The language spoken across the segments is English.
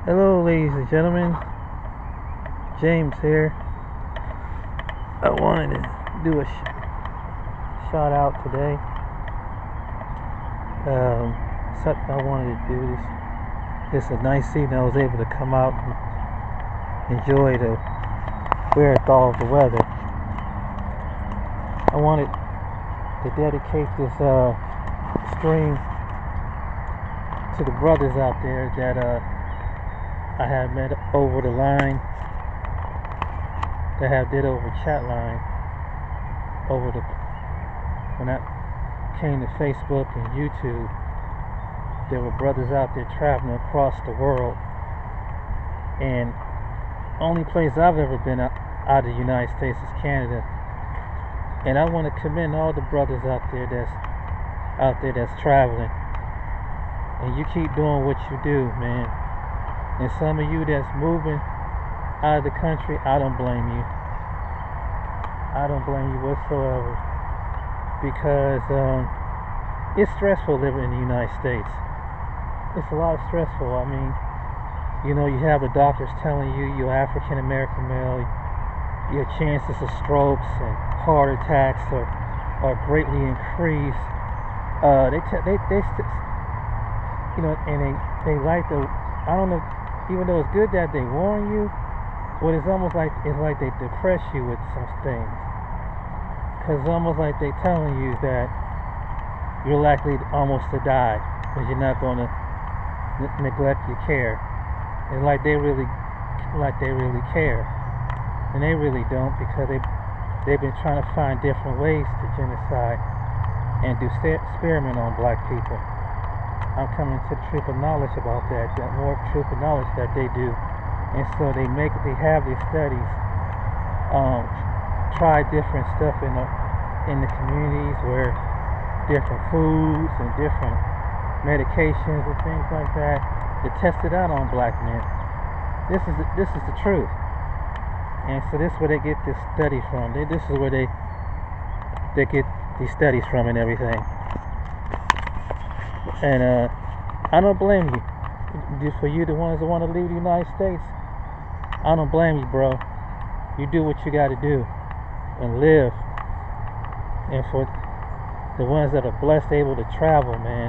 Hello, ladies and gentlemen. James here. I wanted to do a shout out today. Something I wanted to do this. It's a nice evening. I was able to come out and enjoy the wherewithal of the weather. I wanted to dedicate this stream to the brothers out there that I have met over the line, that have did over chat line, when I came to Facebook and YouTube. There were brothers out there traveling across the world, and only place I've ever been out of the United States is Canada. And I want to commend all the brothers out there that's traveling. And you keep doing what you do, man. And some of you that's moving out of the country, I don't blame you. I don't blame you whatsoever, because it's stressful living in the United States. It's a lot of stressful. I mean, you have the doctors telling you you're African American male, your chances of strokes and heart attacks are greatly increased. They like to, I don't know, even though it's good that they warn you, but it's almost like they depress you with some things. Cause it's almost like they telling you that you're likely almost to die because you're not going to neglect your care. It's like they really care, and they really don't, because they've been trying to find different ways to genocide and do experiment on black people. I'm coming to the truth of knowledge about that more truth of knowledge that they do. And so they have these studies, try different stuff in the communities, where different foods and different medications and things like that, to test it out on black men. This is the truth. And so this is where they get this study from. This is where they get these studies from and everything. And I don't blame you. For you, the ones that want to leave the United States, I don't blame you, bro. You do what you got to do and live. And for the ones that are blessed, able to travel, man.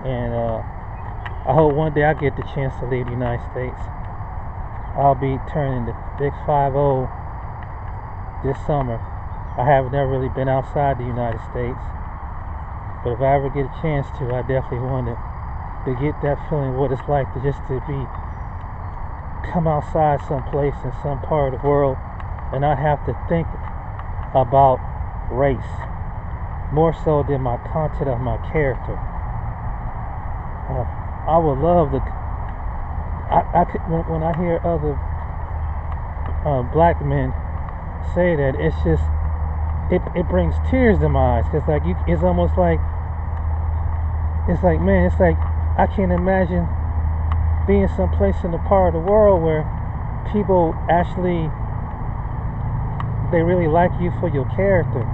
And I hope one day I get the chance to leave the United States. I'll be turning the big 50 this summer. I have never really been outside the United States, but if I ever get a chance to, I definitely want to get that feeling, what it's like to come outside someplace in some part of the world and not have to think about race, more so than my content of my character. I would love to. When I hear other black men say that, it's just it brings tears to my eyes, because it's almost like man, it's like I can't imagine being someplace in the part of the world where people actually, they really like you for your character.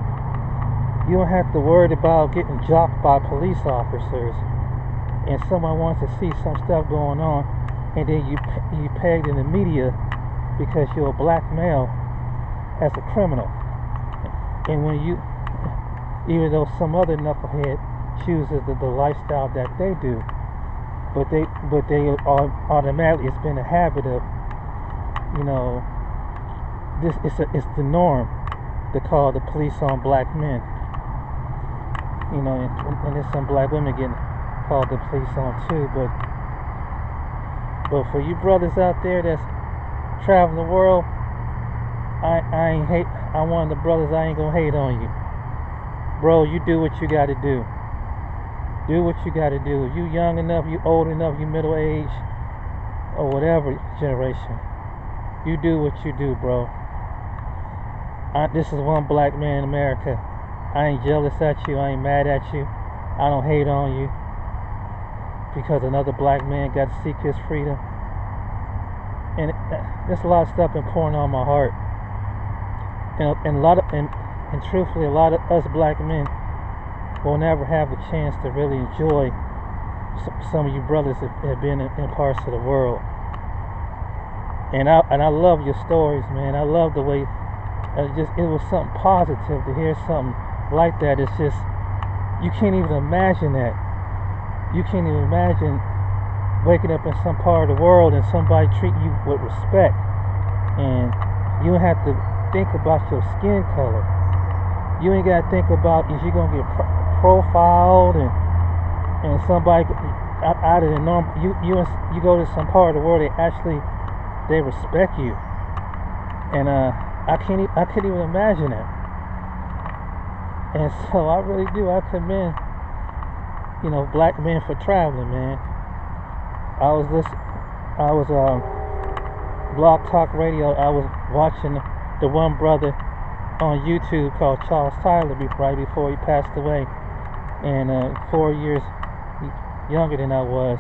You don't have to worry about getting jocked by police officers, and someone wants to see some stuff going on, and then you pegged in the media because you're a black male as a criminal. And when even though some other knucklehead chooses the lifestyle that they do, but they are automatically, it's been a habit of, this it's the norm to call the police on black men. And there's some black women getting called the police on too. But for you brothers out there that's traveling the world, I'm one of the brothers. I ain't gonna hate on you, bro. You do what you got to do. Do what you got to do. If you young enough, you old enough, you middle age, or whatever generation, you do what you do, bro. This is one black man in America. I ain't jealous at you. I ain't mad at you. I don't hate on you because another black man got to seek his freedom. And there's a lot of stuff been pouring on my heart. And truthfully, a lot of us black men will never have the chance to really enjoy some of you brothers have been in parts of the world, and I love your stories, man. I love the way it was something positive to hear something like that. It's just you can't even imagine that. You can't even imagine waking up in some part of the world and somebody treat you with respect, and you don't have to think about your skin color. You ain't gotta think about if you're gonna get profiled and somebody out of the norm. You go to some part of the world, they respect you, and I couldn't even imagine that. And so I really do. I commend black men for traveling, man. I was Blog Talk Radio. I was watching the one brother on YouTube called Charles Tyler right before he passed away, and 4 years younger than I was.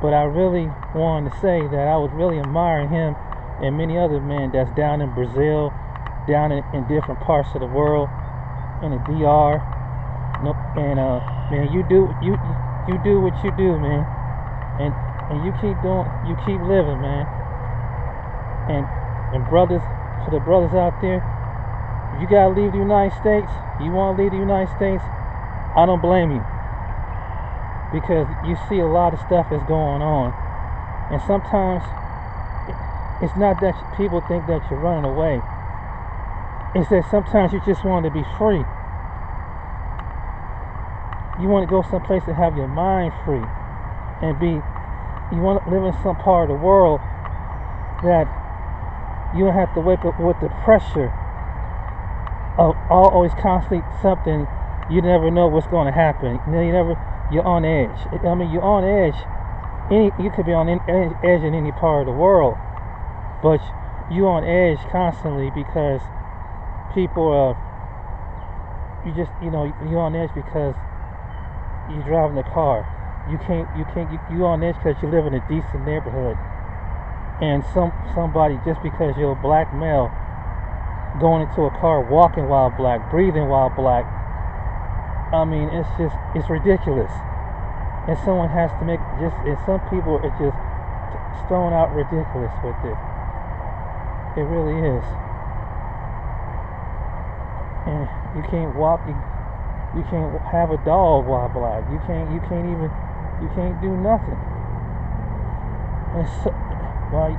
But I really wanted to say that I was really admiring him and many other men that's down in Brazil, down in different parts of the world, in the DR. And man, you do what you do, man, and you keep living, man. And brothers, for the brothers out there, if you gotta leave the United States, you want to leave the United States, I don't blame you, because you see a lot of stuff that's going on, and sometimes it's not that people think that you're running away. It's that sometimes you just want to be free. You want to go someplace and have your mind free, and you want to live in some part of the world that you don't have to wake up with the pressure of always constantly something. You never know what's going to happen. You're on edge. I mean, you're on edge. You could be on edge in any part of the world, but you're on edge constantly because people you're on edge because you're driving a car. You're on edge because you live in a decent neighborhood, and somebody, just because you're a black male, going into a car, walking while black, breathing while black. I mean, it's ridiculous. And someone has to and some people are just throwing out ridiculous with it. It really is. And you can't walk, you can't have a dog while black. You can't do nothing. And so, while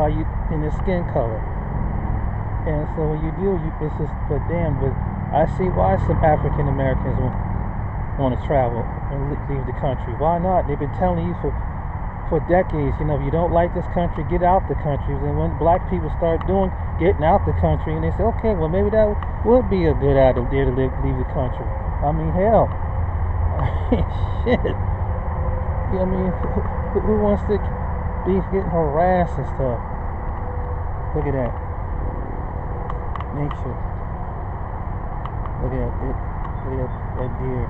you in the skin color. And so when you do, it's just, but I see why some African Americans want to travel and leave the country. Why not? They've been telling you for decades, if you don't like this country, get out the country. And when black people start getting out the country, and they say, okay, well, maybe that would be a good idea to leave the country. I mean, hell. Shit. I mean, who wants to be getting harassed and stuff? Look at that. Nature. Look at it. Look at that deer.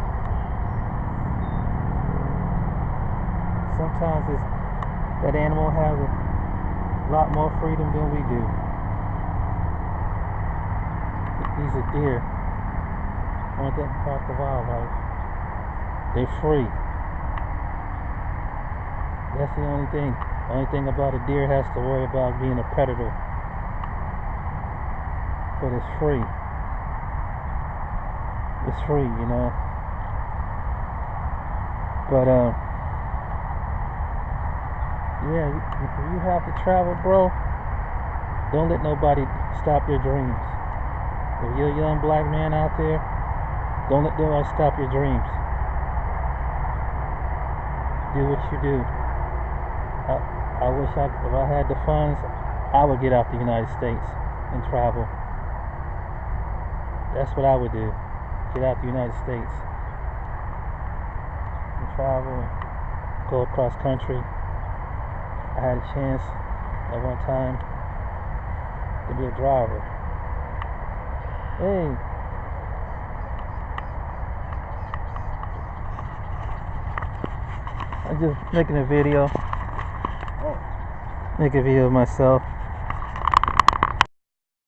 Sometimes that animal has a lot more freedom than we do. He's a deer. One thing about the wildlife, they're free. That's the only thing. Only thing about a deer has to worry about being a predator. But it's free. It's free, But yeah, if you have to travel, bro, don't let nobody stop your dreams. If you're a young black man out there, don't let nobody stop your dreams. Do what you do. I wish if I had the funds, I would get out the United States and travel. That's what I would do. Get out the United States and travel, go across country. I had a chance at one time to be a driver. Hey. I'm just making a video. Make a video of myself.